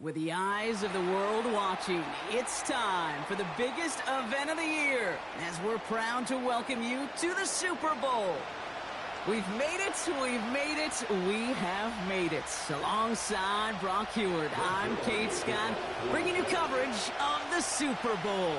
With the eyes of the world watching, it's time for the biggest event of the year, as we're proud to welcome you to the Super Bowl. We've made it, we have made it. Alongside Brock Heward, I'm Kate Scott, bringing you coverage of the Super Bowl.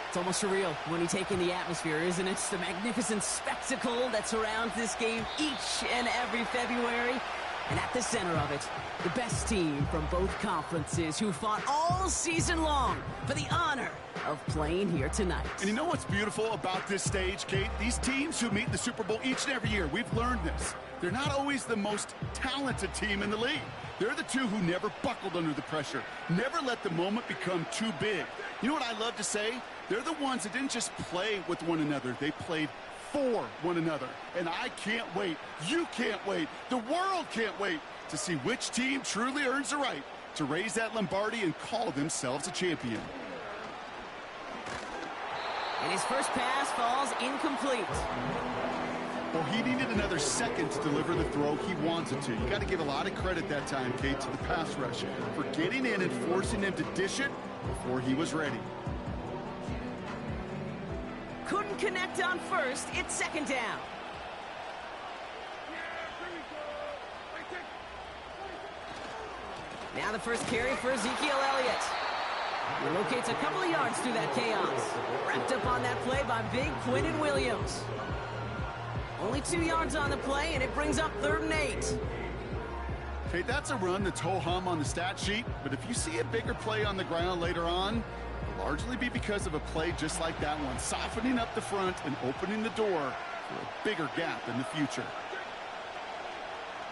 It's almost surreal when you take in the atmosphere, isn't it? The magnificent spectacle that surrounds this game each and every February. And at the center of it, the best team from both conferences who fought all season long for the honor of playing here tonight. And you know what's beautiful about this stage, Kate? These teams who meet in the Super Bowl each and every year, we've learned this. They're not always the most talented team in the league. They're the two who never buckled under the pressure, never let the moment become too big. You know what I love to say? They're the ones that didn't just play with one another, they played for one another. And I can't wait, you can't wait, the world can't wait to see which team truly earns the right to raise that Lombardi and call themselves a champion. And his first pass falls incomplete. Well, he needed another second to deliver the throw he wanted to. You got to give a lot of credit that time, Kate, to the pass rush for getting in and forcing him to dish it before he was ready. Couldn't connect on first. It's second down. Now the first carry for Ezekiel Elliott. He locates a couple of yards through that chaos. Wrapped up on that play by big Quinnen Williams. Only 2 yards on the play, and it brings up 3rd and 8. Okay, that's a run that's ho-hum on the stat sheet, but if you see a bigger play on the ground later on, largely be because of a play just like that one, softening up the front and opening the door for a bigger gap in the future.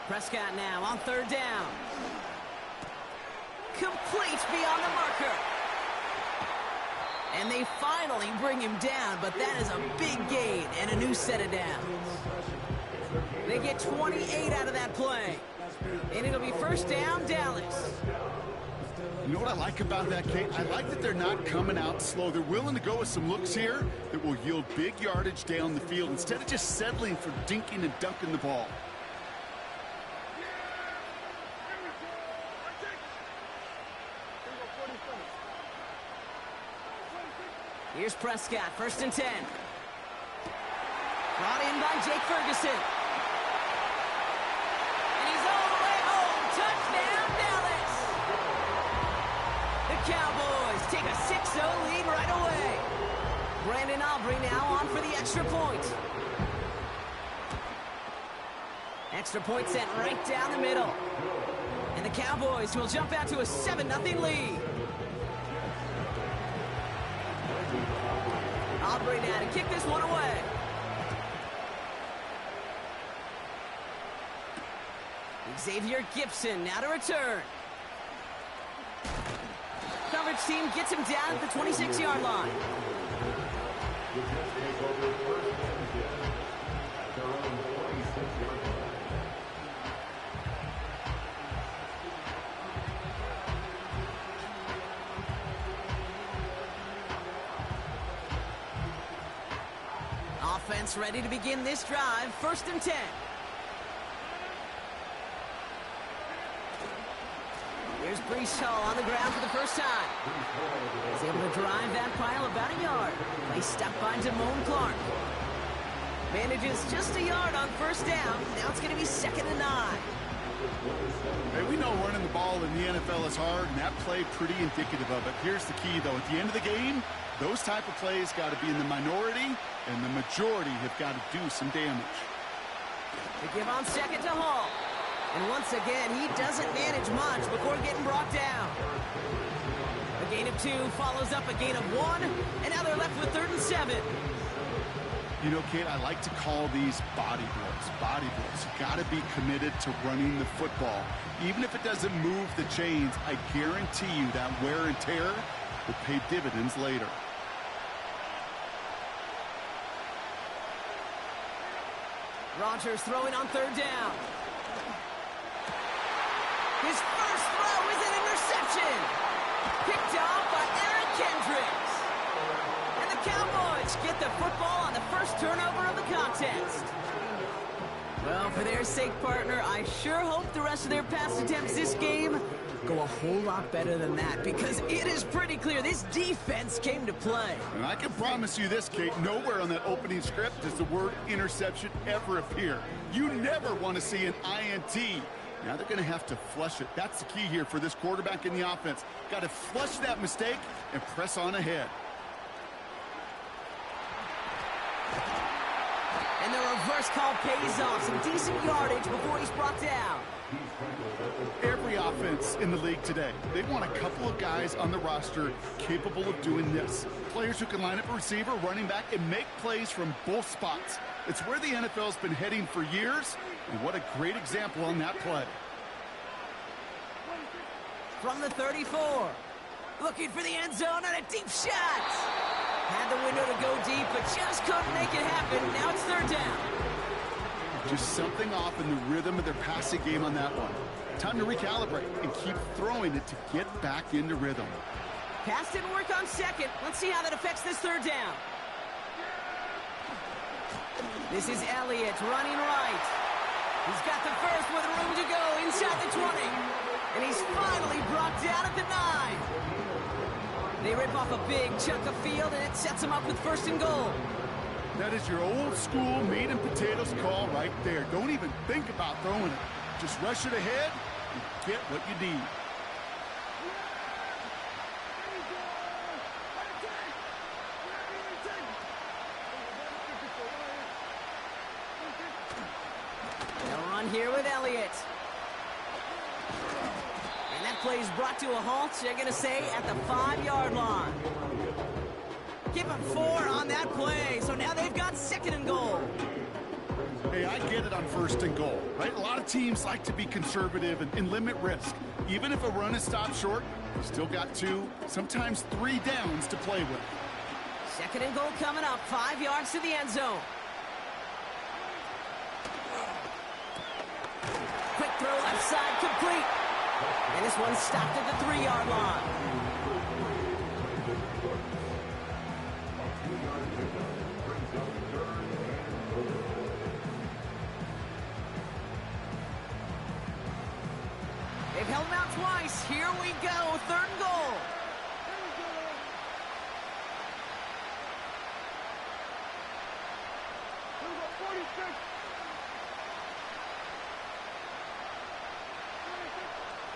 Prescott now on 3rd down. Complete beyond the marker. And they finally bring him down, but that is a big gain and a new set of downs. They get 28 out of that play. And it'll be 1st down, Dallas. You know what I like about that, Kate? I like that they're not coming out slow. They're willing to go with some looks here that will yield big yardage down the field instead of just settling for dinking and dunking the ball. Here's Prescott, 1st and 10. Brought in by Jake Ferguson. And he's all the way home. Touchdown, Dallas! The Cowboys take a 6-0 lead right away. Brandon Aubrey now on for the extra point. Extra point sent right down the middle. And the Cowboys will jump out to a 7-0 lead. Aubrey now to kick this one away. Xavier Gipson now to return. Coverage team gets him down at the 26-yard line. Offense ready to begin this drive. 1st and 10. Here's Breece Hall on the ground for the first time. He's able to drive that pile about a yard. Play stopped by Damone Clark. Manages just a yard on 1st down. Now it's going to be 2nd and 9. Hey, we know running the ball in the NFL is hard, and that play pretty indicative of it. Here's the key, though. At the end of the game, those type of plays got to be in the minority, and the majority have got to do some damage. They give on 2nd to Hall. And once again, he doesn't manage much before getting brought down. A gain of 2 follows up a gain of 1, and now they're left with 3rd and 7. You know, Kate, I like to call these body blows. Body blows. You got to be committed to running the football. Even if it doesn't move the chains, I guarantee you that wear and tear will pay dividends later. Rodgers throwing on 3rd down. His first throw is an interception. Picked off by Eric Kendricks. And the Cowboys get the football on the first turnover of the contest. Well, for their sake, partner, I sure hope the rest of their pass attempts this game go a whole lot better than that, because it is pretty clear this defense came to play. And I can promise you this, Kate, nowhere on that opening script does the word interception ever appear. You never want to see an INT. Now they're going to have to flush it. That's the key here for this quarterback in the offense. Got to flush that mistake and press on ahead. And the reverse call pays off. Some decent yardage before he's brought down. Every offense in the league today, they want a couple of guys on the roster capable of doing this. Players who can line up a receiver, running back, and make plays from both spots. It's where the NFL's been heading for years, and what a great example on that play. From the 34, looking for the end zone and a deep shot. Had the window to go deep, but just couldn't make it happen. Now it's third down. Just something off in the rhythm of their passing game on that one. Time to recalibrate and keep throwing it to get back into rhythm. Pass didn't work on second. Let's see how that affects this third down. This is Elliott running right. He's got the first with room to go inside the 20. And he's finally brought down at the 9. They rip off a big chunk of field, and it sets them up with first and goal. That is your old school meat and potatoes call right there. Don't even think about throwing it. Just rush it ahead and get what you need. They'll run here with Elliott. And that play is brought to a halt, they're going to say, at the 5-yard line. Give him 4 on that play, so now they've got second and goal. Hey, I get it on first and goal, right? A lot of teams like to be conservative and limit risk. Even if a run is stopped short, you still got 2, sometimes 3 downs to play with. Second and goal coming up, 5 yards to the end zone. Quick throw left side, complete. And this one stopped at the 3-yard line. They've held him out twice. Here we go, third and goal.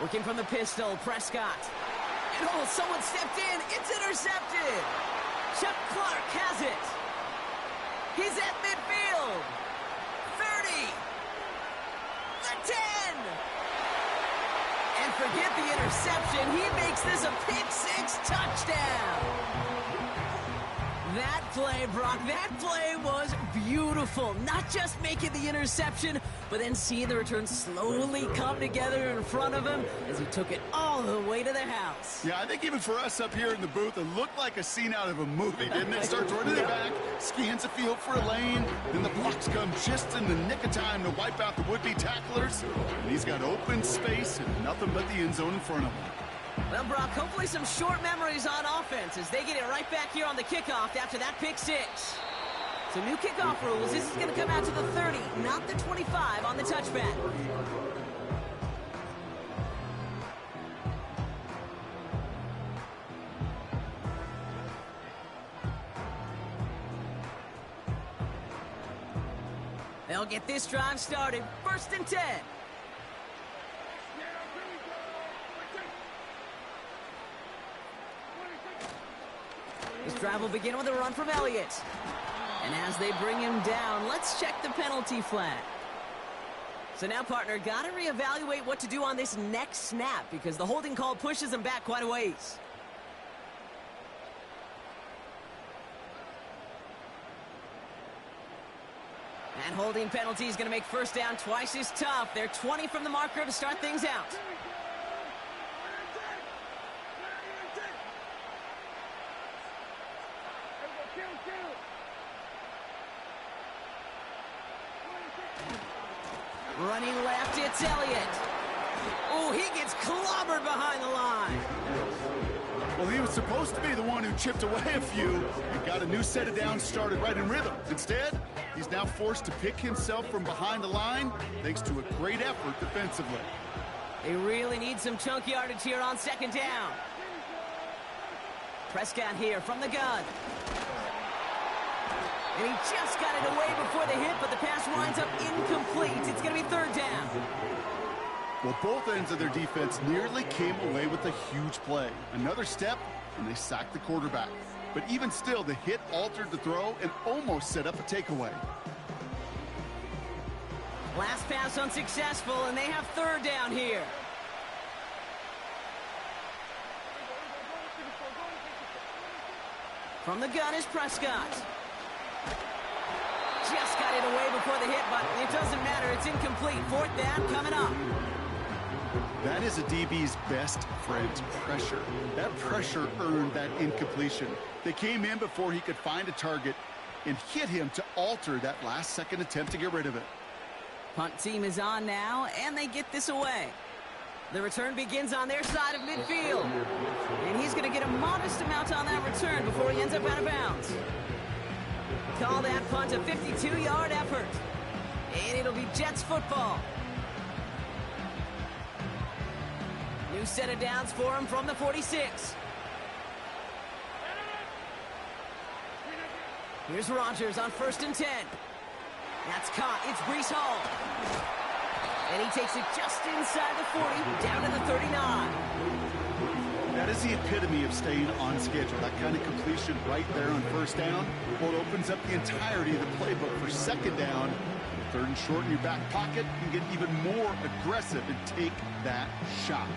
Working from the pistol, Prescott. And oh, someone stepped in. It's intercepted. Chuck Clark has it. He's at midfield. 30. The 10. And forget the interception. He makes this a pick-6 touchdown. That play, Brock, that play was beautiful. Not just making the interception, but then seeing the return slowly come together in front of him as he took it all the way to the house. Yeah, I think even for us up here in the booth, it looked like a scene out of a movie, didn't it? Starts running it back, scans the field for a lane, then the blocks come just in the nick of time to wipe out the would-be tacklers. And he's got open space and nothing but the end zone in front of him. Well, Brock, hopefully some short memories on offense as they get it right back here on the kickoff after that pick-6. So new kickoff rules. This is going to come out to the 30, not the 25 on the touchback. They'll get this drive started. First and 10. This drive will begin with a run from Elliott. And as they bring him down, let's check the penalty flag. So now, partner, got to reevaluate what to do on this next snap because the holding call pushes him back quite a ways. And holding penalty is going to make first down twice as tough. They're 20 from the marker to start things out. Running left, it's Elliott. Oh, he gets clobbered behind the line. Well, he was supposed to be the one who chipped away a few and got a new set of downs started right in rhythm. Instead, he's now forced to pick himself from behind the line thanks to a great effort defensively. They really need some chunk yardage here on second down. Prescott here from the gun. And he just got it away before the hit, but the pass winds up incomplete. It's going to be third down. Well, both ends of their defense nearly came away with a huge play. Another step, and they sacked the quarterback. But even still, the hit altered the throw and almost set up a takeaway. Last pass unsuccessful, and they have third down here. From the gun is Prescott. Just got it away before the hit, but it doesn't matter. It's incomplete. Fourth down coming up. That is a DB's best friend, pressure. That pressure earned that incompletion. They came in before he could find a target and hit him to alter that last-second attempt to get rid of it. Punt team is on now, and they get this away. The return begins on their side of midfield. And he's going to get a modest amount on that return before he ends up out of bounds. Call that punt a 52-yard effort. And it'll be Jets football. New set of downs for him from the 46. Here's Rodgers on 1st and 10. That's caught. It's Breece Hall. And he takes it just inside the 40, down to the 39. That is the epitome of staying on schedule. That kind of completion right there on first down. Well, it opens up the entirety of the playbook for second down. Third and short in your back pocket. You can get even more aggressive and take that shot.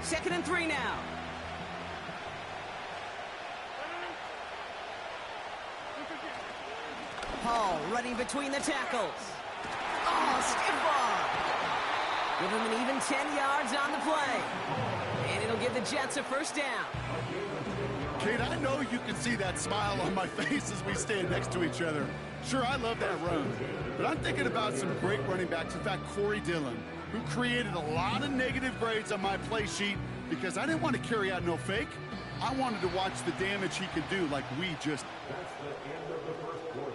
Second and 3 now. Hall running between the tackles. Oh, stiff arm. Give him an even 10 yards on the play. And it'll give the Jets a first down. Kate, I know you can see that smile on my face as we stand next to each other. Sure, I love that run. But I'm thinking about some great running backs. In fact, Corey Dillon, who created a lot of negative grades on my play sheet because I didn't want to carry out no fake. I wanted to watch the damage he could do like we just... That's the end of the first quarter.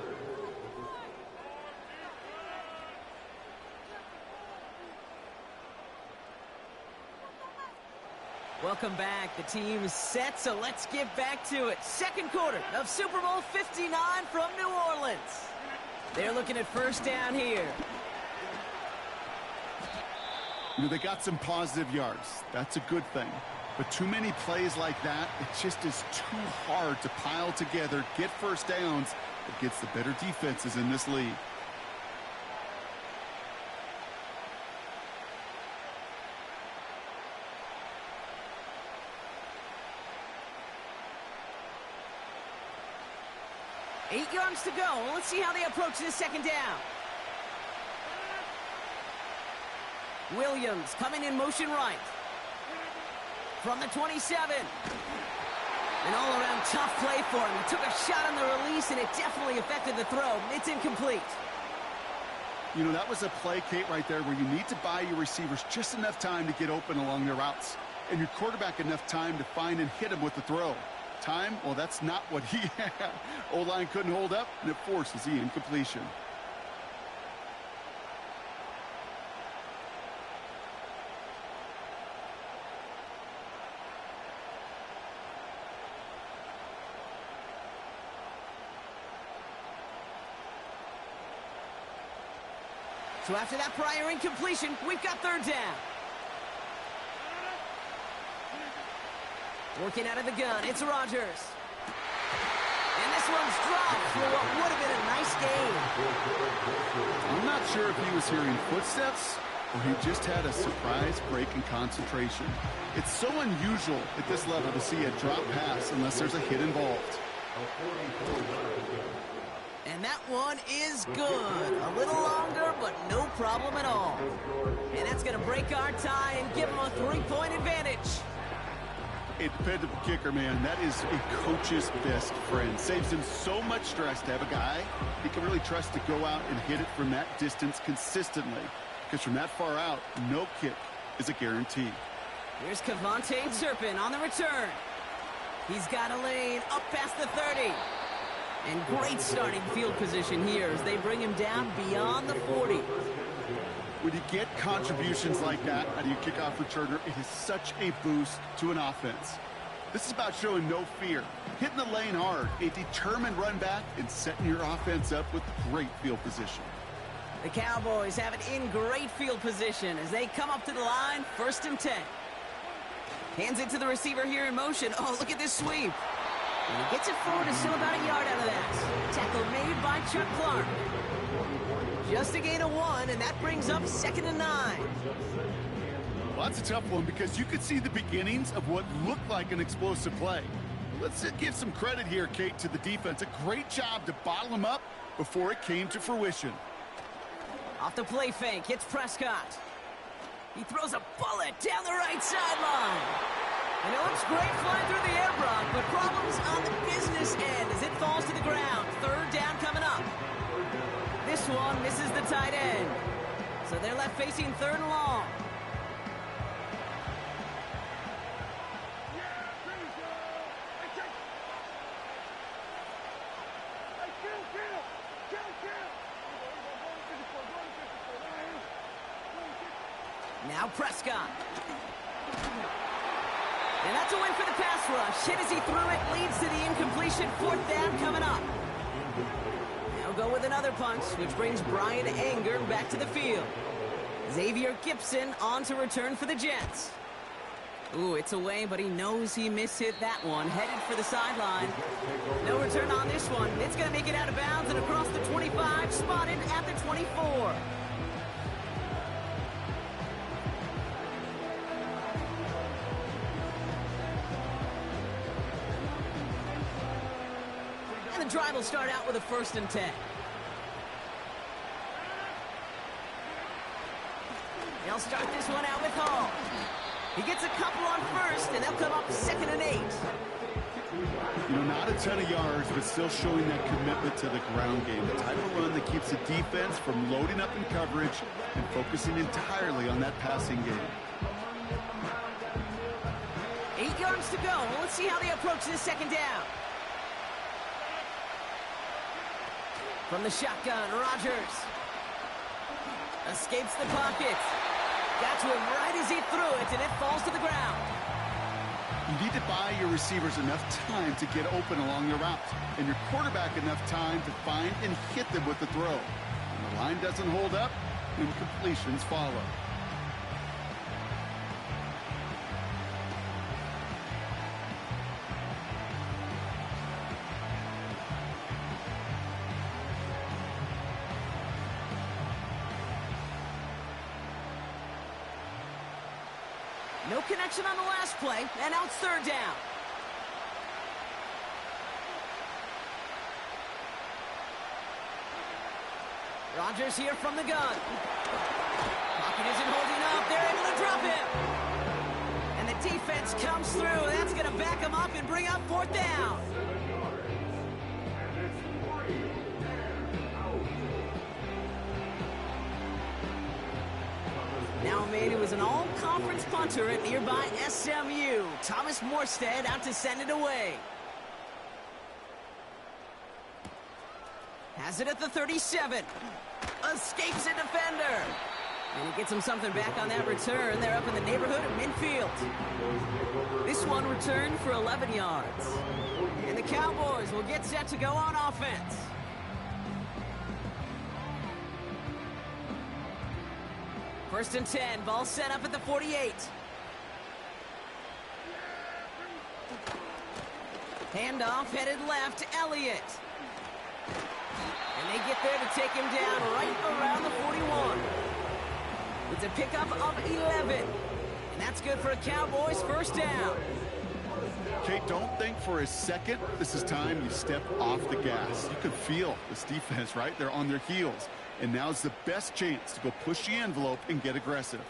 Welcome back. The team is set, so let's get back to it. Second quarter of Super Bowl 59 from New Orleans. They're looking at first down here. You know, they got some positive yards. That's a good thing. But too many plays like that, it just is too hard to pile together, get first downs against the better defenses in this league. Eight yards to go. Let's see how they approach this second down. Williams coming in motion right. From the 27. An all-around tough play for him. He took a shot on the release, and it definitely affected the throw. It's incomplete. You know, that was a play, Kate, right there where you need to buy your receivers just enough time to get open along their routes. And your quarterback enough time to find and hit him with the throw. Time? Well, that's not what he had. O-line couldn't hold up, and it forces the incompletion. So after that prior incompletion, we've got third down. Working out of the gun, it's Rodgers. And this one's dropped for what would have been a nice gain. I'm not sure if he was hearing footsteps or he just had a surprise break in concentration. It's so unusual at this level to see a drop pass unless there's a hit involved. And that one is good. A little longer, but no problem at all. And that's going to break our tie and give them a 3-point advantage. A dependable kicker, man. That is a coach's best friend. Saves him so much stress to have a guy he can really trust to go out and hit it from that distance consistently. Because from that far out, no kick is a guarantee. Here's Kevontae Turpin on the return. He's got a lane up past the 30. And great starting field position here as they bring him down beyond the 40. When you get contributions like that out of your kickoff returner, it is such a boost to an offense. This is about showing no fear, hitting the lane hard, a determined run back, and setting your offense up with great field position. The Cowboys have it in great field position as they come up to the line, 1st and 10. Hands it to the receiver here in motion. Oh, look at this sweep. And he gets it forward and still about a yard out of that. Tackle made by Chuck Clark. Just a gain of 1, and that brings up 2nd and 9. Well, that's a tough one because you could see the beginnings of what looked like an explosive play. Let's give some credit here, Kate, to the defense. A great job to bottle him up before it came to fruition. Off the play fake, hits Prescott. He throws a bullet down the right sideline. And it looks great flying through the air, Brock, but problems on the business end as it falls to the ground. 3rd down coming up. This one misses the tight end. So they're left facing 3rd and long. Now Prescott. And that's a win for the pass rush. Hit as he threw it, leads to the incompletion. 4th down coming up. Now go with another punch, which brings Brian Anger back to the field. Xavier Gipson on to return for the Jets. Ooh, it's away, but he knows he mishit that one. Headed for the sideline. No return on this one. It's going to make it out of bounds and across the 25, spotted at the 24. And the drive will start out with a 1st and 10. They'll start this one out with Hall. He gets a couple on 1st, and they'll come up 2nd and 8. You know, not a ton of yards, but still showing that commitment to the ground game. The type of run that keeps the defense from loading up in coverage and focusing entirely on that passing game. 8 yards to go. Well, let's see how they approach this 2nd down. From the shotgun, Rodgers escapes the pocket. Got to him right as he threw it, and it falls to the ground. You need to buy your receivers enough time to get open along the route, and your quarterback enough time to find and hit them with the throw. When the line doesn't hold up, incompletions follow. No connection on the last play, and now it's 3rd down. Rodgers here from the gun. Pocket isn't holding up. They're able to drop him. And the defense comes through. That's going to back him up and bring up 4th down. Now a man who is an all-conference punter at nearby SMU. Thomas Morstead out to send it away. Has it at the 37. Escapes a defender. And he gets him something back on that return. They're up in the neighborhood of midfield. This one returned for 11 yards. And the Cowboys will get set to go on offense. First and 10, ball set up at the 48. Handoff headed left, Elliott. And they get there to take him down right around the 41. It's a pickup of 11. And that's good for a Cowboys first down. Kate, don't think for a second this is time you step off the gas. You can feel this defense, right? They're on their heels. And now's the best chance to go push the envelope and get aggressive.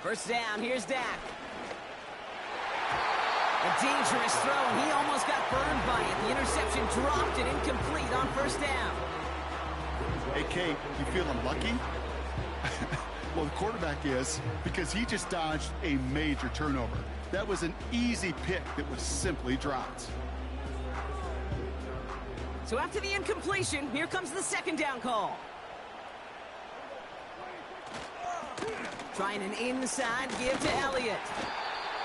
First down, here's Dak. A dangerous throw, and he almost got burned by it. The interception dropped and incomplete on first down. Hey, Kate, you feeling lucky? Well, the quarterback is, because he just dodged a major turnover. That was an easy pick that was simply dropped. So after the incompletion, here comes the second down call. Trying an inside give to Elliott.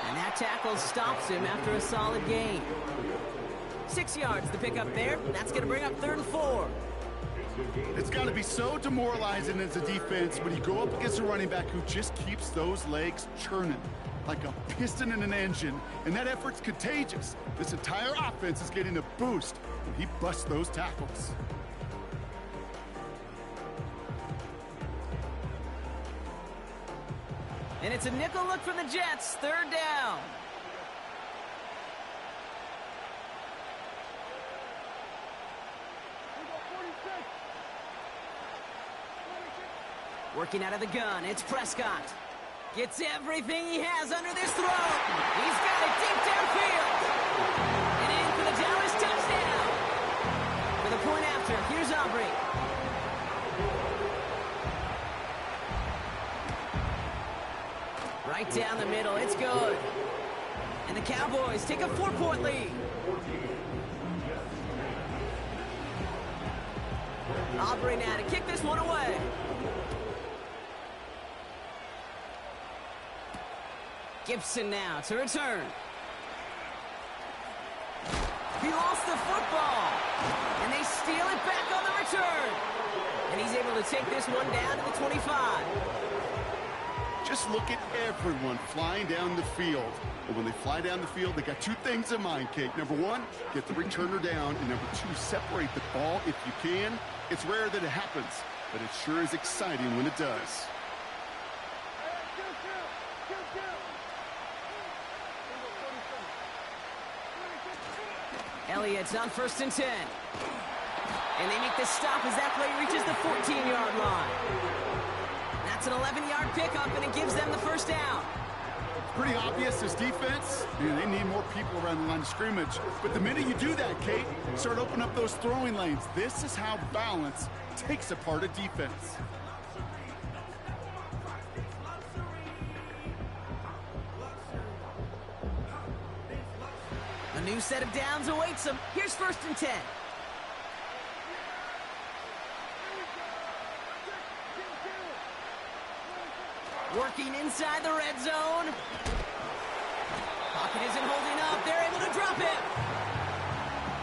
And that tackle stops him after a solid gain. 6 yards the pick up there. That's going to bring up 3rd and 4. It's got to be so demoralizing as a defense when you go up against a running back who just keeps those legs churning like a piston in an engine, and that effort's contagious. This entire offense is getting a boost when he busts those tackles. And it's a nickel look from the Jets, 3rd down. Working out of the gun, it's Prescott. Gets everything he has under this throw. He's got it deep downfield. And in for the Dallas touchdown. For the point after, here's Aubrey. Right down the middle, it's good. And the Cowboys take a 4-point lead. Aubrey now to kick this one away. Gibson now to return. He lost the football. And they steal it back on the return. And he's able to take this one down to the 25. Just look at everyone flying down the field. And when they fly down the field, they got 2 things in mind, Kate. Number 1, get the returner down. And number 2, separate the ball if you can. It's rare that it happens, but it sure is exciting when it does. Elliott's on 1st and 10. And they make the stop as that play reaches the 14-yard line. That's an 11-yard pickup, and it gives them the 1st down. Pretty obvious as defense. They need more people around the line of scrimmage. But the minute you do that, Kate, start opening up those throwing lanes. This is how balance takes apart a defense. A new set of downs awaits them. Here's 1st and 10. Working inside the red zone. Pocket isn't holding up. They're able to drop it.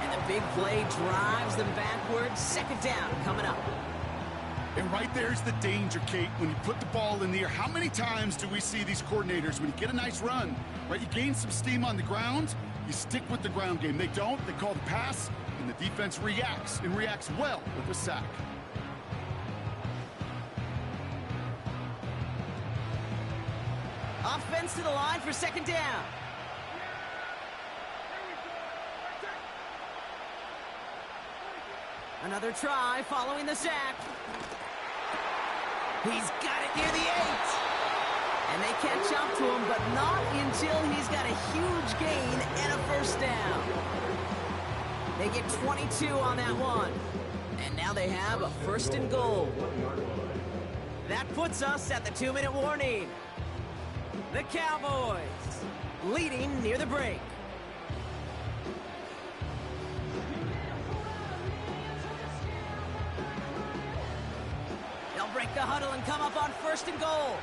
And the big play drives them backwards. 2nd down coming up. And right there's the danger, Kate, when you put the ball in the air. How many times do we see these coordinators, when you get a nice run, right, you gain some steam on the ground, you stick with the ground game. They don't. They call the pass, and the defense reacts, and reacts well with a sack. Offense to the line for 2nd down. Another try following the sack. He's got it near the 8. And they catch up to him, but not until he's got a huge gain and a 1st down. They get 22 on that one. And now they have a 1st and goal. That puts us at the 2-minute warning. The Cowboys leading near the break. They'll break the huddle and come up on 1st and goal.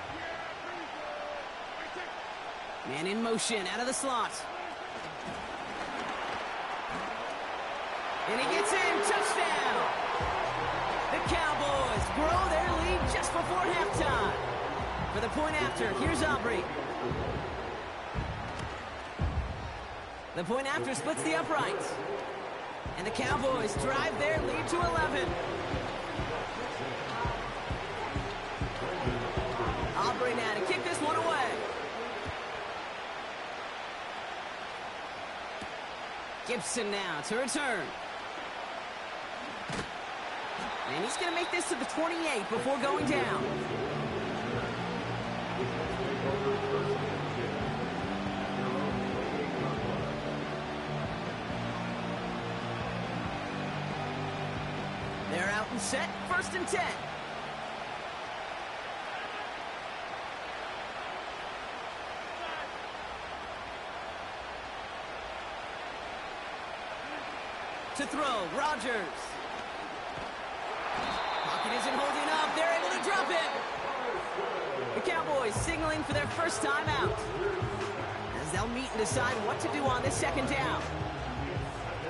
Man in motion out of the slot. And he gets in. Touchdown. The Cowboys grow their lead just before halftime. For the point after, here's Aubrey. The point after splits the uprights. And the Cowboys drive their lead to 11. Aubrey now to kick this one away. Gibson now to return. And he's going to make this to the 28 before going down. and set, 1st and 10. To throw, Rodgers. Pocket isn't holding up. They're able to drop it. The Cowboys signaling for their first time out, as they'll meet and decide what to do on this 2nd down.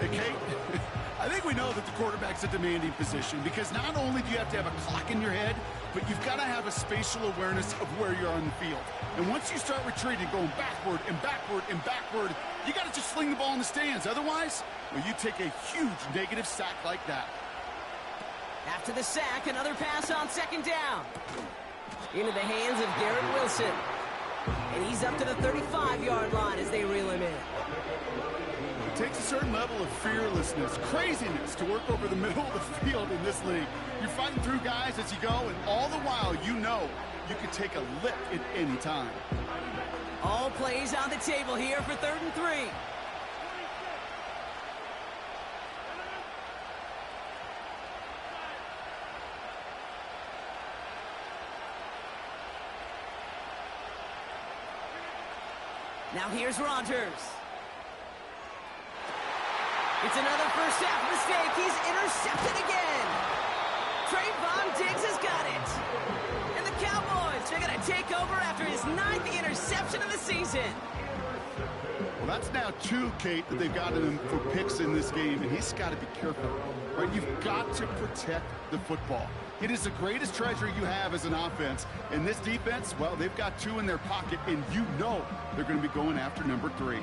Hey, Kate, I think we know that the quarterback's a demanding position because not only do you have to have a clock in your head, but you've got to have a spatial awareness of where you're on the field. And once you start retreating, going backward and backward and backward, you got to just sling the ball in the stands. Otherwise, well, you take a huge negative sack like that. After the sack, another pass on 2nd down. Into the hands of Garrett Wilson. And he's up to the 35-yard line as they reel him in. It takes a certain level of fearlessness, craziness to work over the middle of the field in this league. You're fighting through guys as you go, and all the while you know you can take a lick at any time. All plays on the table here for 3rd and 3. Now here's Rodgers. It's another first half mistake. He's intercepted again. Trayvon Diggs has got it. And the Cowboys are going to take over after his 9th interception of the season. Well, that's now 2, Kate, that they've gotten him for picks in this game, and he's got to be careful. Right? You've got to protect the football. It is the greatest treasure you have as an offense. And this defense, well, they've got 2 in their pocket, and you know they're going to be going after number 3.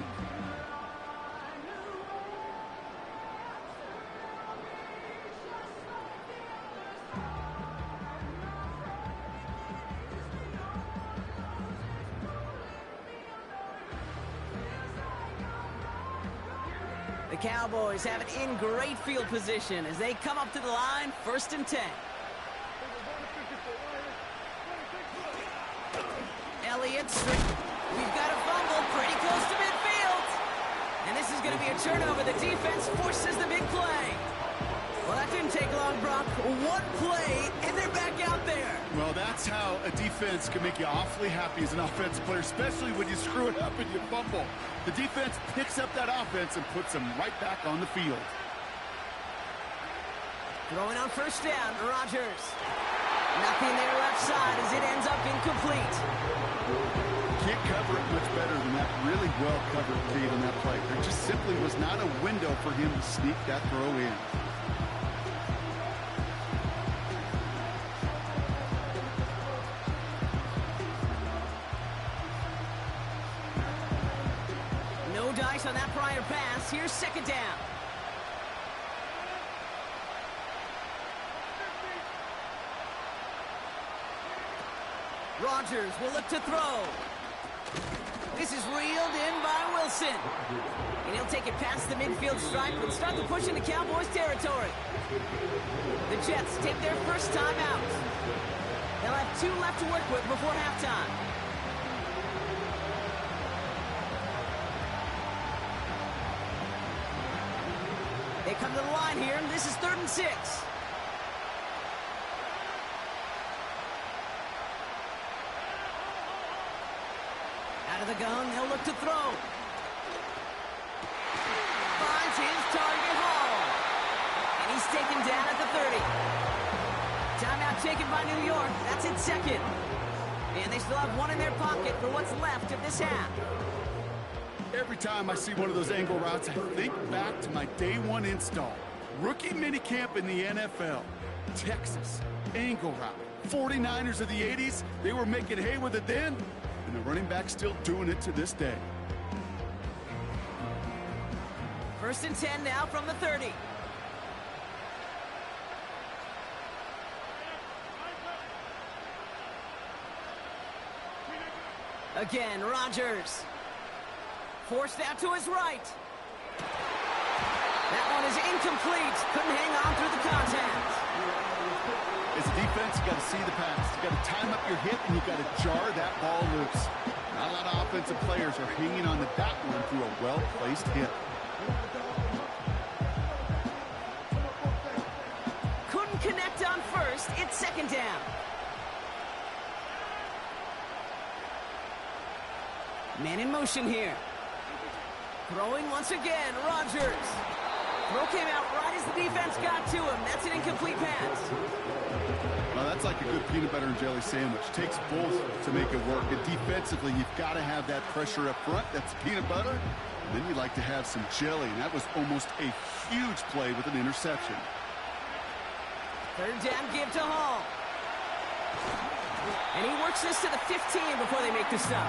The Cowboys have it in great field position as they come up to the line, 1st and 10. Elliott, we've got a fumble pretty close to midfield. And this is going to be a turnover. The defense forces the big play. Well, that didn't take long, Brock. 1 play, and they're back out there. Well, that's how a defense can make you awfully happy as an offensive player, especially when you screw it up and you fumble. The defense picks up that offense and puts them right back on the field. Throwing on 1st down, Rodgers. Nothing there left side as it ends up incomplete. Can't cover it much better than that. Really well covered, Kate, on that play. There just simply was not a window for him to sneak that throw in. No dice on that prior pass. Here's 2nd down. Rodgers will look to throw. This is reeled in by Wilson. And he'll take it past the midfield stripe and start the push into Cowboys territory. The Jets take their first time out. They'll have 2 left to work with before halftime. They come to the line here, and this is 3rd and 6. Out of the gun, they'll look to throw. Finds his target Hall. And he's taken down at the 30. Timeout taken by New York. That's its 2nd. And they still have 1 in their pocket for what's left of this half. Every time I see one of those angle routes, I think back to my day 1 install. Rookie minicamp in the NFL. Texas, angle route. 49ers of the 80s, they were making hay with it then. And the running back's still doing it to this day. 1st and 10 now from the 30. Again, Rodgers. Forced out to his right. That one is incomplete. Couldn't hang on through the contact. As a defense, you got to see the pass. You got to time up your hit, and you got to jar that ball loose. Not a lot of offensive players are hanging on to that one through a well-placed hit. Couldn't connect second down. Man in motion here. Throwing once again, Rodgers. Throw came out right as the defense got to him. That's an incomplete pass. Well, that's like a good peanut butter and jelly sandwich. Takes both to make it work. And defensively, you've got to have that pressure up front. That's peanut butter. And then you'd like to have some jelly. And that was almost a huge play with an interception. Third down give to Hall. And he works this to the 15 before they make the stop.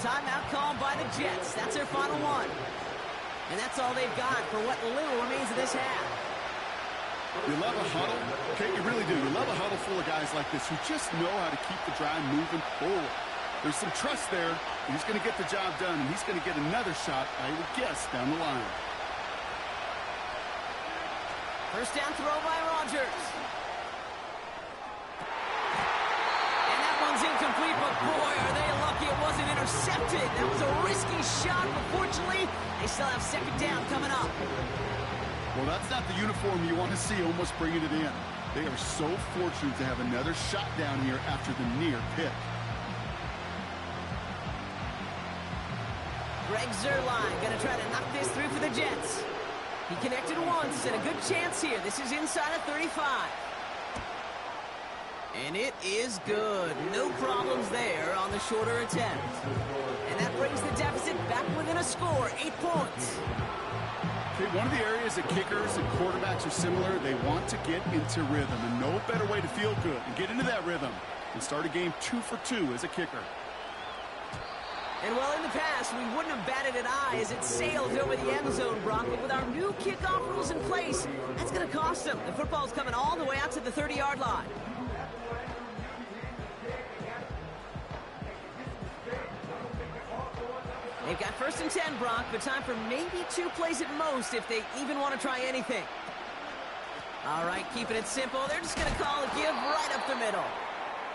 Timeout called by the Jets. That's their final one. And that's all they've got for what little remains of this half. You love a huddle. Okay, you really do. You love a huddle full of guys like this who just know how to keep the drive moving forward. There's some trust there. He's going to get the job done, and he's going to get another shot, I would guess, down the line. First down throw by Rodgers. And that one's incomplete, but boy, are they lucky it wasn't intercepted. That was a risky shot, but fortunately, they still have second down coming up. Well, that's not the uniform you want to see almost bringing it in. They are so fortunate to have another shot down here after the near pick. Greg Zuerlein going to try to knock this through for the Jets. He connected once, and a good chance here. This is inside of 35. And it is good. No problems there on the shorter attempt. And that brings the deficit back within a score, 8 points. Okay, one of the areas that kickers and quarterbacks are similar, they want to get into rhythm. And no better way to feel good and get into that rhythm and start a game 2 for 2 as a kicker. And while in the past, we wouldn't have batted an eye as it sailed over the end zone, Brock. But with our new kickoff rules in place, that's going to cost them. The football's coming all the way out to the 30-yard line. They've got first and 10, Brock, but time for maybe 2 plays at most if they even want to try anything. All right, keeping it simple. They're just going to call a give right up the middle.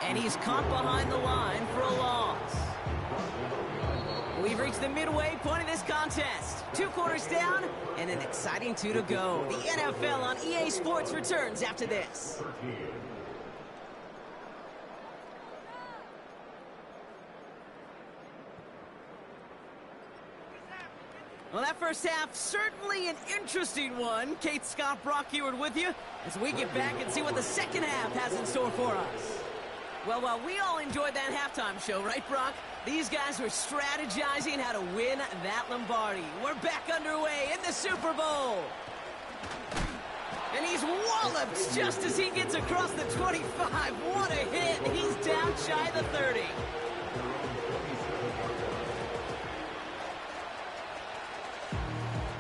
And he's caught behind the line for a loss. We've reached the midway point of this contest. 2 quarters down and an exciting 2 to go. The NFL on EA Sports returns after this. Well, that first half, certainly an interesting one. Kate Scott, Brock Heward with you as we get back and see what the second half has in store for us. Well, while we all enjoyed that halftime show, right, Brock? These guys were strategizing how to win that Lombardi. We're back underway in the Super Bowl. And he's walloped just as he gets across the 25. What a hit. He's down shy of the 30.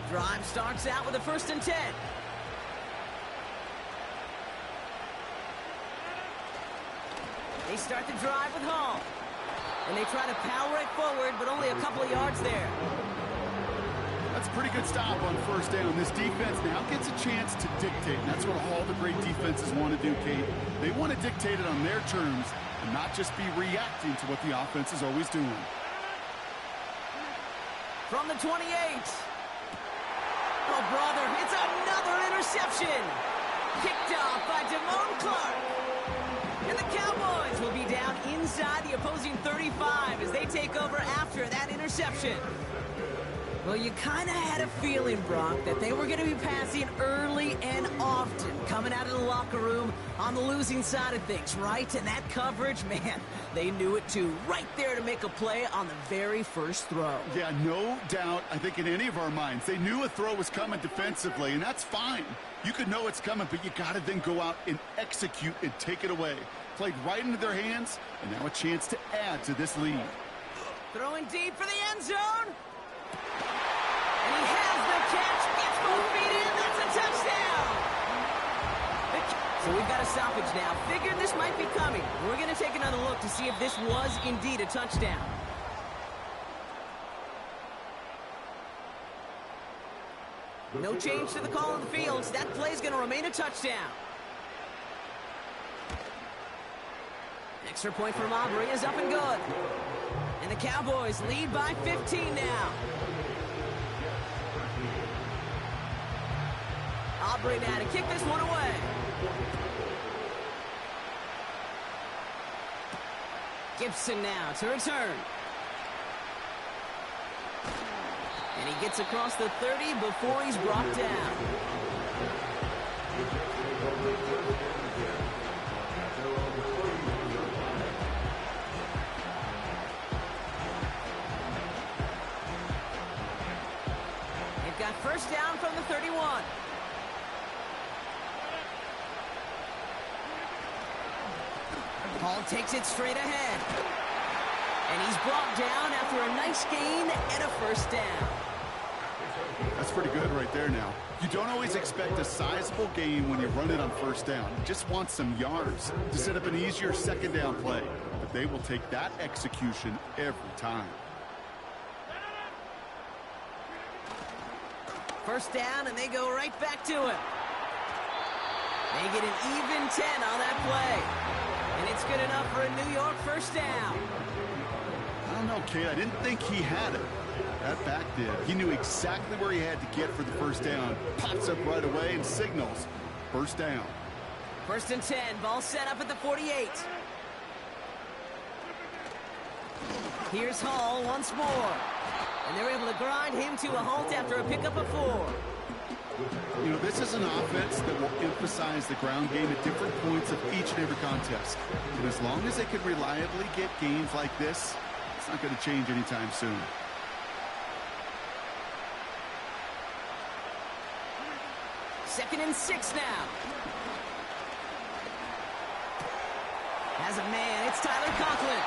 Drive starts out with a first and 10. They start the drive with Hall. And they try to power it forward, but only a couple of yards there. That's a pretty good stop on first down. This defense now gets a chance to dictate. And that's what all the great defenses want to do, Kate. They want to dictate it on their terms and not just be reacting to what the offense is always doing. From the 28. Oh, brother, it's another interception. Picked off by Damone Clark. And the Cowboys will be down inside the opposing 35 as they take over after that interception. Well, you kind of had a feeling, Brock, that they were going to be passing early and often coming out of the locker room on the losing side of things, right? And that coverage, man, they knew it too. Right there to make a play on the very first throw. Yeah, no doubt, I think in any of our minds, they knew a throw was coming defensively, and that's fine. You could know it's coming, but you got to then go out and execute and take it away. Played right into their hands, and now a chance to add to this lead. Throwing deep for the end zone. And he has the catch. Gets both feet in. That's a touchdown. So we've got a stoppage now. Figured this might be coming. We're going to take another look to see if this was indeed a touchdown. No change to the call of the fields. That play's going to remain a touchdown. Extra point from Aubrey is up and good. And the Cowboys lead by 15 now. Aubrey now to kick this one away. Gibson now to return. And he gets across the 30 before he's brought down. They've got first down from the 31. Hall takes it straight ahead. And he's brought down after a nice gain and a first down. That's pretty good right there now. You don't always expect a sizable gain when you run it on first down. You just want some yards to set up an easier second down play. But they will take that execution every time. First down, and they go right back to him. They get an even 10 on that play. And it's good enough for a New York first down. I don't know, Kate. I didn't think he had it. That back did. He knew exactly where he had to get for the first down. Pops up right away and signals first down. First and 10. Ball set up at the 48. Here's Hall once more. And they're able to grind him to a halt after a pickup of 4. You know, this is an offense that will emphasize the ground game at different points of each and every contest. And as long as they can reliably get gains like this, it's not going to change anytime soon. Second and 6 now. Has a man. It's Tyler Conklin.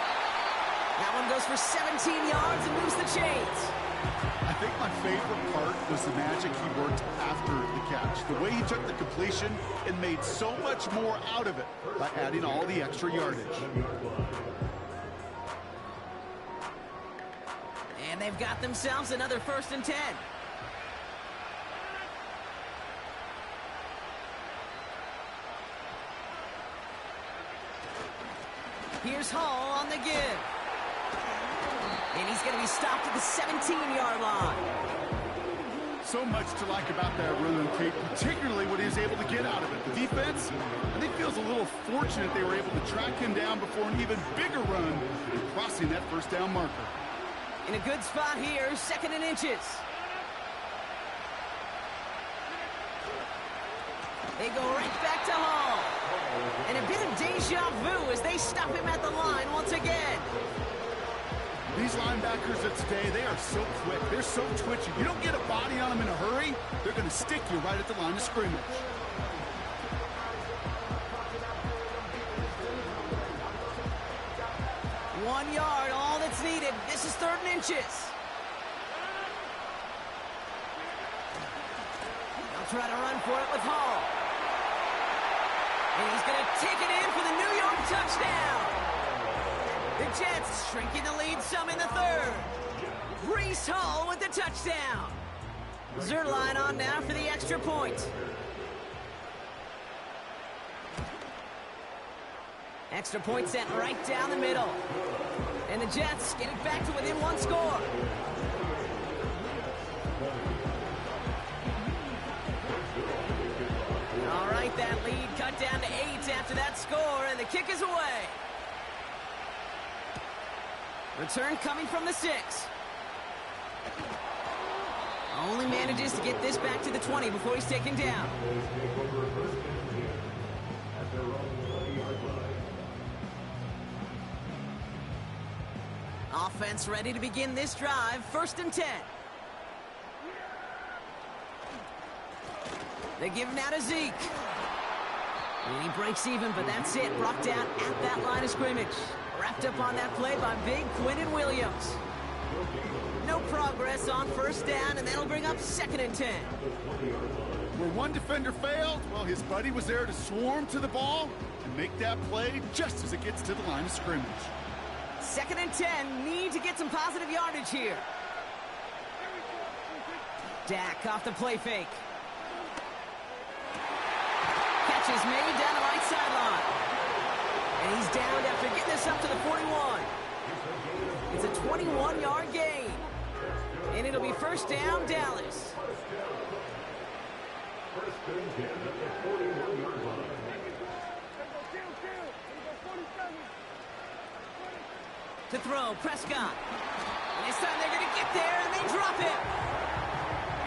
That one goes for 17 yards and moves the chains. I think my favorite part was the magic he worked after the catch. The way he took the completion and made so much more out of it by adding all the extra yardage. And they've got themselves another first and 10. Here's Hall on the give. And he's going to be stopped at the 17-yard line. So much to like about that run, Kate, particularly what he was able to get out of it. The defense, I think, feels a little fortunate they were able to track him down before an even bigger run and crossing that first down marker. In a good spot here, second and inches. They go right back to Hall. And a bit of deja vu as they stop him at the line once again. These linebackers of today, they are so quick. They're so twitchy. You don't get a body on them in a hurry, they're going to stick you right at the line of scrimmage. One yard, all that's needed. This is third and inches. They'll try to run for it with Hall. And he's going to take it in for the New York touchdown. The Jets shrinking the lead some in the third. Breece Hall with the touchdown. Zerline on now for the extra point. Extra point sent right down the middle. And the Jets get it back to within one score. All right, that lead cut down to 8 after that score, and the kick is away. Return coming from the 6. Only manages to get this back to the 20 before he's taken down. Offense ready to begin this drive. First and 10. They give him now to Zeke. And he breaks even, but that's it. Brought down at that line of scrimmage. Wrapped up on that play by big Quinton Williams. No progress on first down, and that'll bring up second and 10. Where one defender failed, well, his buddy was there to swarm to the ball and make that play just as it gets to the line of scrimmage. Second and 10, need to get some positive yardage here. Dak off the play fake. Catch is made down the right sideline. And he's downed after getting this up to the 41. It's a 21-yard gain. And it'll be first down, Dallas. First and 10 at the 41-yard line. To throw, Prescott. And this time they're going to get there, and they drop it.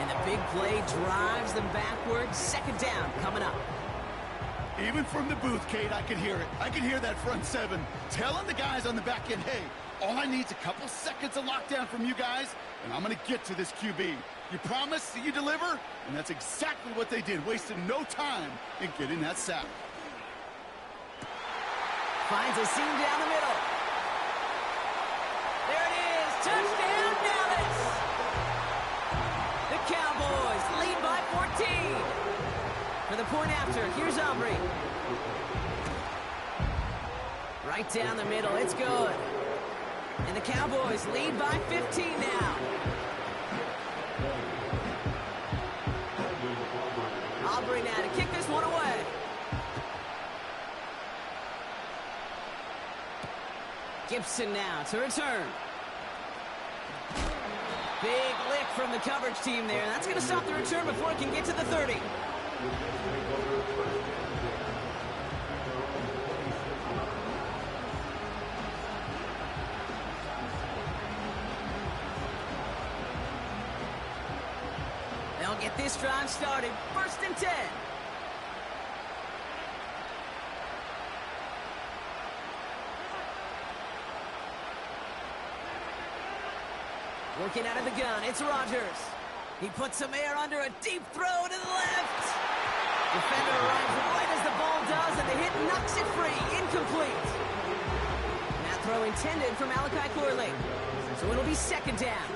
And the big play drives them backwards. Second down coming up. Even from the booth, Kate, I can hear it. I can hear that front seven telling the guys on the back end, hey, all I need is a couple seconds of lockdown from you guys, and I'm going to get to this QB. You promise that you deliver? And that's exactly what they did, wasting no time in getting that sack. Finds a seam down the middle. There it is. Touchdown, Dallas. The Cowboys lead by 14. For the point after, here's Aubrey. Right down the middle. It's good. And the Cowboys lead by 15 now. Aubrey now to kick this one away. Gibson now to return. Big lick from the coverage team there. That's going to stop the return before it can get to the 30. They'll get this drive started. First and 10. Working out of the gun, it's Rodgers. He puts some air under a deep throw to the left. Defender arrives right as the ball does, and the hit knocks it free. Incomplete. That throw intended for Malachi Corley. So it'll be second down.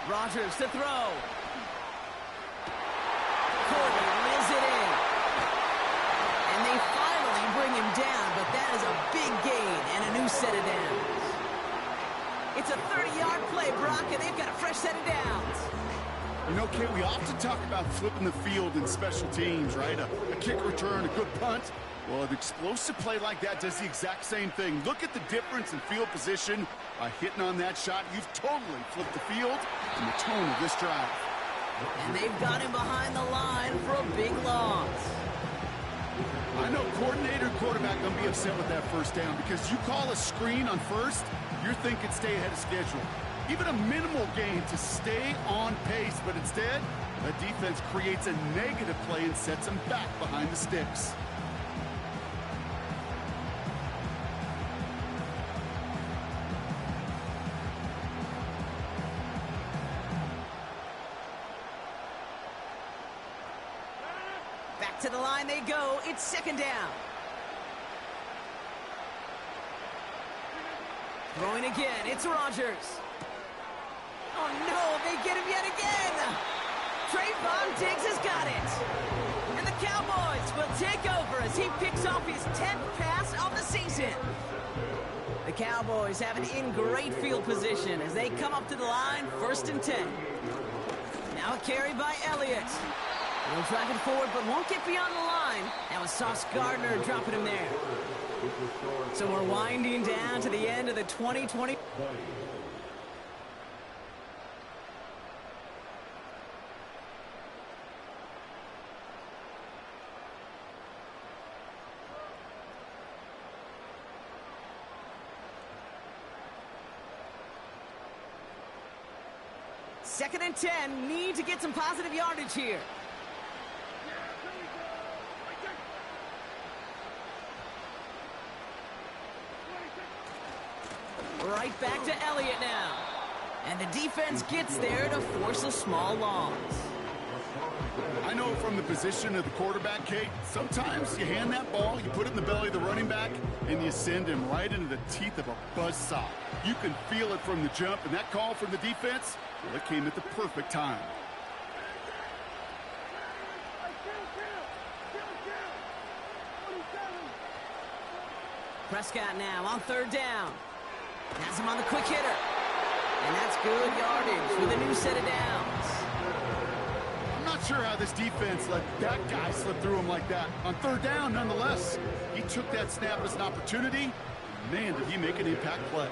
Rodgers to throw. Corley reels it in. And they finally bring him down, but that is a big gain and a new set of downs. It's a 30-yard play, Brock, and they've got a fresh set of downs. You know, Kate, we often talk about flipping the field in special teams, right? A kick return, a good punt. Well, an explosive play like that does the exact same thing. Look at the difference in field position. By hitting on that shot, you've totally flipped the field and the tone of this drive. And they've got him behind the line for a big loss. I know coordinator and quarterback going to be upset with that first down because you call a screen on first, you're thinking stay ahead of schedule. Even a minimal gain to stay on pace, but instead, the defense creates a negative play and sets them back behind the sticks. Back to the line they go. It's second down. Throwing again. It's Rodgers. Oh, no. They get him yet again. Trayvon Diggs has got it. And the Cowboys will take over as he picks off his 10th pass of the season. The Cowboys have it in great field position as they come up to the line, first and 10. Now a carry by Elliott. He'll drive it forward, but won't get beyond the line. That was Sauce Gardner dropping him there. So we're winding down to the end of the 2020. Second and 10, need to get some positive yardage here. Right back to Elliott now. And the defense gets there to force a small loss. I know from the position of the quarterback, Kate, sometimes you hand that ball, you put it in the belly of the running back, and you send him right into the teeth of a buzzsaw. You can feel it from the jump, and that call from the defense, well, it came at the perfect time. Prescott now on third down. Has him on the quick hitter. And that's good yardage with a new set of downs. I'm not sure how this defense let that guy slip through him like that. On third down, nonetheless, he took that snap as an opportunity. Man, did he make an impact play.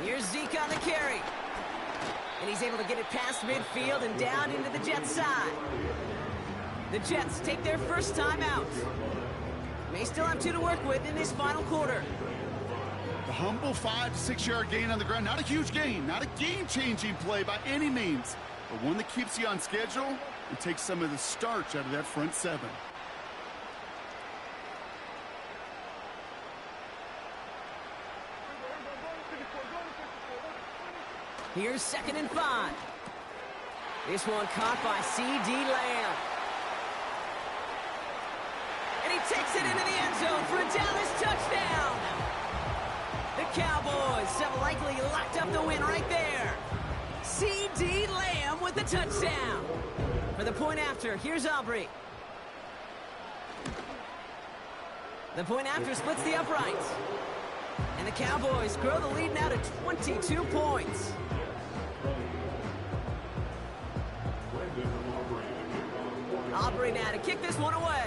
Here's Zeke on the carry. And he's able to get it past midfield and down into the Jets' side. The Jets take their first time out. May still have 2 to work with in this final quarter. The humble 5 to 6 yard gain on the ground. Not a huge gain, not a game-changing play by any means, but one that keeps you on schedule and takes some of the starch out of that front 7. Here's 2nd and 5. This one caught by C.D. Lamb. And he takes it into the end zone for a Dallas touchdown. The Cowboys have likely locked up the win right there. C.D. Lamb with the touchdown. For the point after, here's Aubrey. The point after splits the uprights. And the Cowboys grow the lead now to 22 points. Aubrey now to kick this one away.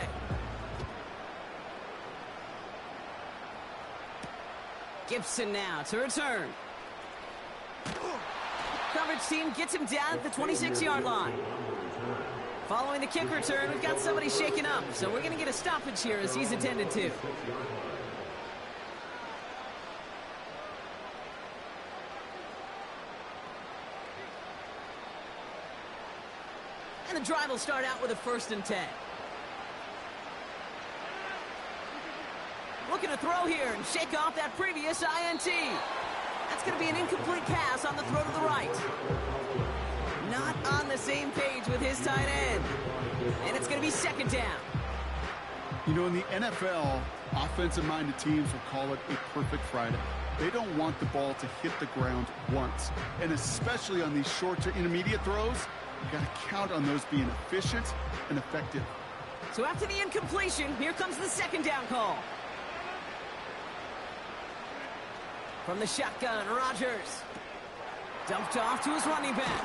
Gibson now to return. Coverage team gets him down at the 26-yard line. Following the kick return, we've got somebody shaken up, so we're going to get a stoppage here as he's attended to. And the drive will start out with a 1st and 10. Looking to throw here and shake off that previous INT. That's going to be an incomplete pass on the throw to the right. Not on the same page with his tight end. And it's going to be 2nd down. You know, in the NFL, offensive-minded teams will call it a perfect Friday. They don't want the ball to hit the ground once. And especially on these short to intermediate throws, you got to count on those being efficient and effective. So after the incompletion, here comes the 2nd down call. From the shotgun, Rodgers. Dumped off to his running back.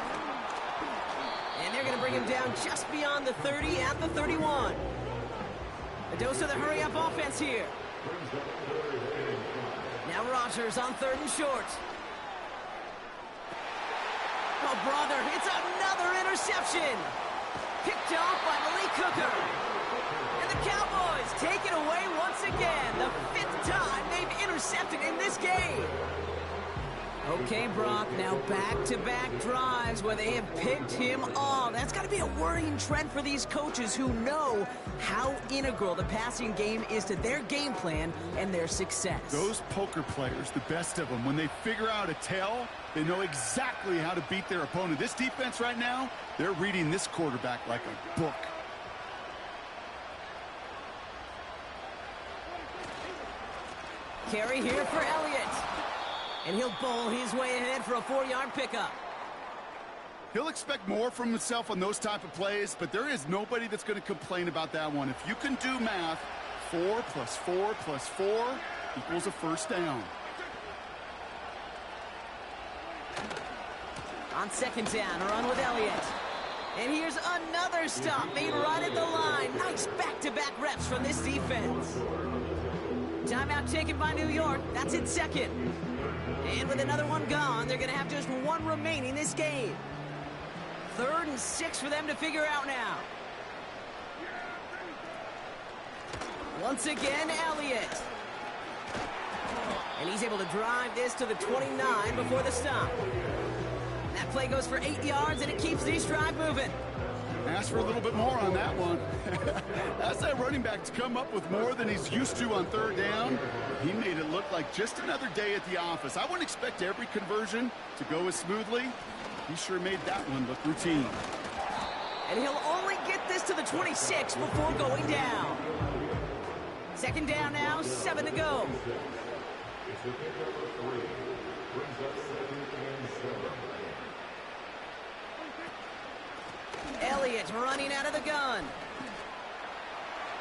And they're going to bring him down just beyond the 30 at the 31. A dose of the hurry-up offense here. Now Rodgers on 3rd and short. Oh, brother, it's another interception. Picked off by Malik Hooker. And the Cowboys take it away once again. The 5th time they've intercepted in this game. Okay, Brock, now back-to-back drives where they have picked him off. That's got to be a worrying trend for these coaches who know how integral the passing game is to their game plan and their success. Those poker players, the best of them, when they figure out a tell, they know exactly how to beat their opponent. This defense right now, they're reading this quarterback like a book. Carry here for Elliott. And he'll bowl his way ahead for a 4-yard pickup. He'll expect more from himself on those type of plays, but there is nobody that's going to complain about that one. If you can do math, 4 plus 4 plus 4 equals a 1st down. On 2nd down, a run with Elliott. And here's another stop made right at the line. Nice back-to-back reps from this defense. Timeout taken by New York. That's in 2nd. And with another one gone, they're going to have just 1 remaining this game. 3rd and 6 for them to figure out now. Once again, Elliott. And he's able to drive this to the 29 before the stop. That play goes for 8 yards, and it keeps this drive moving. Ask for a little bit more on that one. That's that running back to come up with more than he's used to on 3rd down. He made it look like just another day at the office. I wouldn't expect every conversion to go as smoothly. He sure made that one look routine. And he'll only get this to the 26 before going down. 2nd down now, 7 to go. Elliott running out of the gun.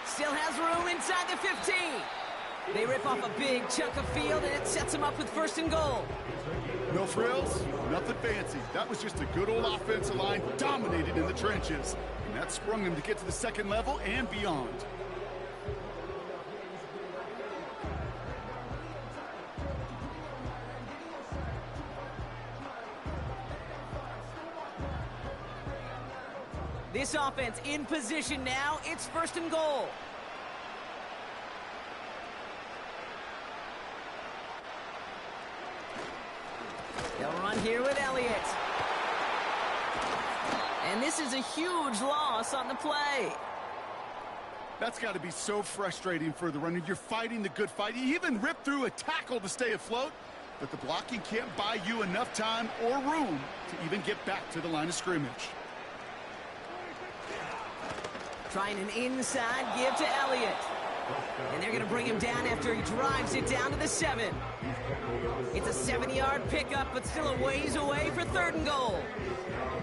Still has room inside the 15. They rip off a big chunk of field, and it sets them up with 1st and goal. No frills, nothing fancy. That was just a good old offensive line dominated in the trenches. And that sprung him to get to the 2nd level and beyond. This offense in position now. It's 1st and goal. They'll run here with Elliott. And this is a huge loss on the play. That's got to be so frustrating for the runner. You're fighting the good fight. You even ripped through a tackle to stay afloat, but the blocking can't buy you enough time or room to even get back to the line of scrimmage. Trying an inside give to Elliott. And they're going to bring him down after he drives it down to the 7. It's a 7-yard pickup, but still a ways away for 3rd and goal.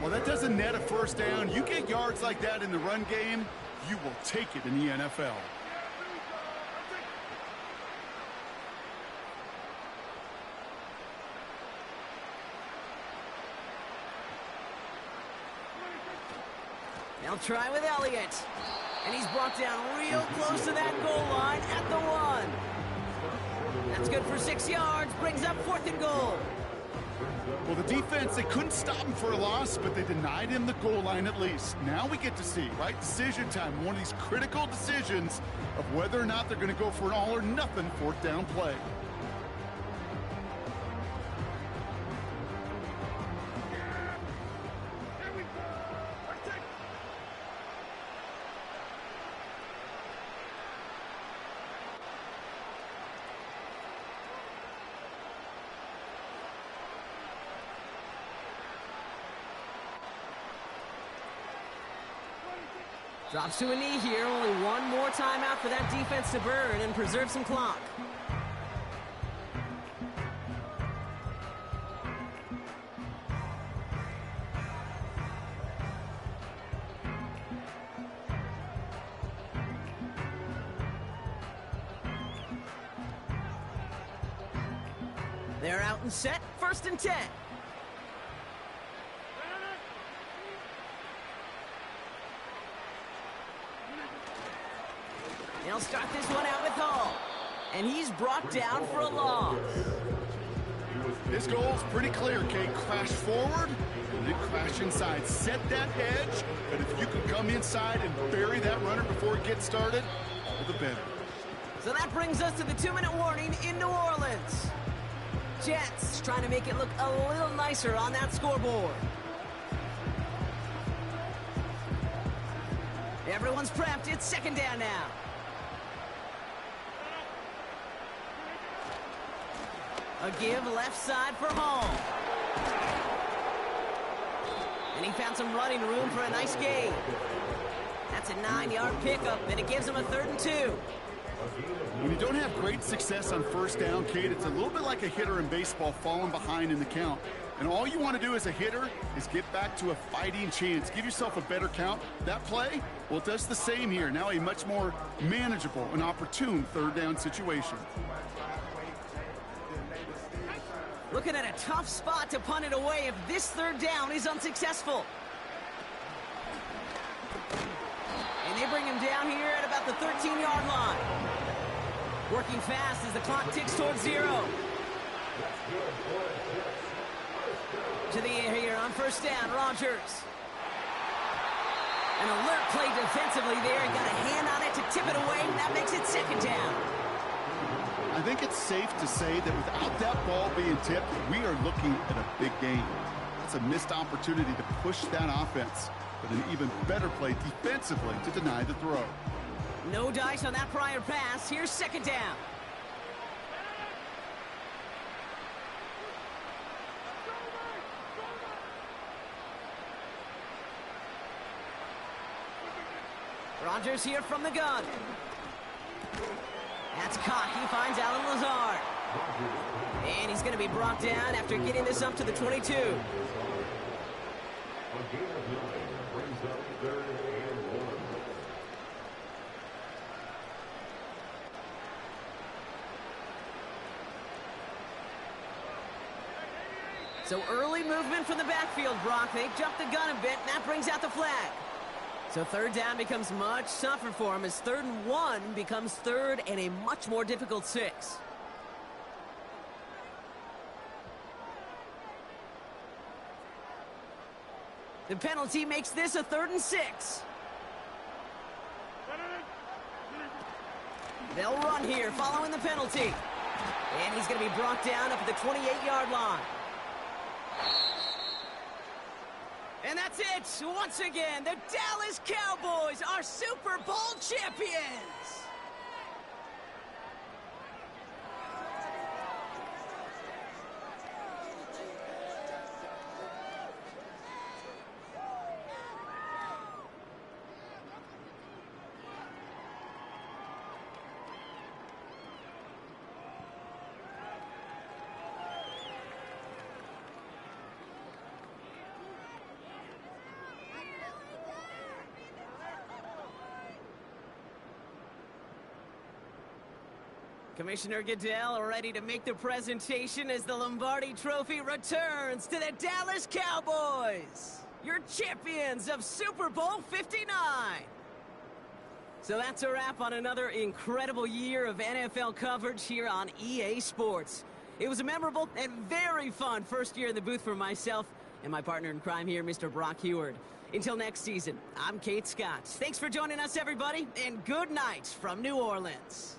Well, that doesn't net a 1st down. You get yards like that in the run game, you will take it in the NFL. They'll try with Elliott. And he's brought down real close to that goal line at the 1. That's good for 6 yards. Brings up 4th and goal. Well, the defense, they couldn't stop him for a loss, but they denied him the goal line at least. Now we get to see, right, decision time, one of these critical decisions of whether or not they're going to go for an all-or-nothing 4th down play. Drops to a knee here. Only one more timeout for that defense to burn and preserve some clock. They're out and set. 1st and 10. They'll start this one out with Hall. And he's brought down for a loss. His goal's pretty clear, Kate. Crash forward and then crash inside. Set that edge, but if you can come inside and bury that runner before it gets started, all the better. So that brings us to the 2-minute warning in New Orleans. Jets trying to make it look a little nicer on that scoreboard. Everyone's prepped. It's 2nd down now. A give left side for Hall. And he found some running room for a nice gain. That's a 9-yard pickup, and it gives him a 3rd and 2. When you don't have great success on 1st down, Kate, it's a little bit like a hitter in baseball falling behind in the count. And all you want to do as a hitter is get back to a fighting chance. Give yourself a better count. That play, well, it does the same here. Now a much more manageable and opportune 3rd down situation. Looking at a tough spot to punt it away if this 3rd down is unsuccessful. And they bring him down here at about the 13-yard line. Working fast as the clock ticks towards 0. To the air here on 1st down, Rodgers. An alert play defensively there. He got a hand on it to tip it away, and that makes it 2nd down. I think it's safe to say that without that ball being tipped, we are looking at a big game. It's a missed opportunity to push that offense, but an even better play defensively to deny the throw. No dice on that prior pass. Here's 2nd down. Rodgers here from the gun. That's caught. He finds Alan Lazard. And he's going to be brought down after getting this up to the 22. So early movement from the backfield, Brock. They jumped the gun a bit, and that brings out the flag. So 3rd down becomes much tougher for him as 3rd and 1 becomes 3rd and a much more difficult 6. The penalty makes this a 3rd and 6. They'll run here following the penalty. And he's going to be brought down up at the 28-yard line. And that's it. Once again, the Dallas Cowboys are Super Bowl champions. Commissioner Goodell ready to make the presentation as the Lombardi Trophy returns to the Dallas Cowboys, your champions of Super Bowl 59. So that's a wrap on another incredible year of NFL coverage here on EA Sports. It was a memorable and very fun first year in the booth for myself and my partner in crime here, Mr. Brock Heward. Until next season, I'm Kate Scott. Thanks for joining us, everybody, and good night from New Orleans.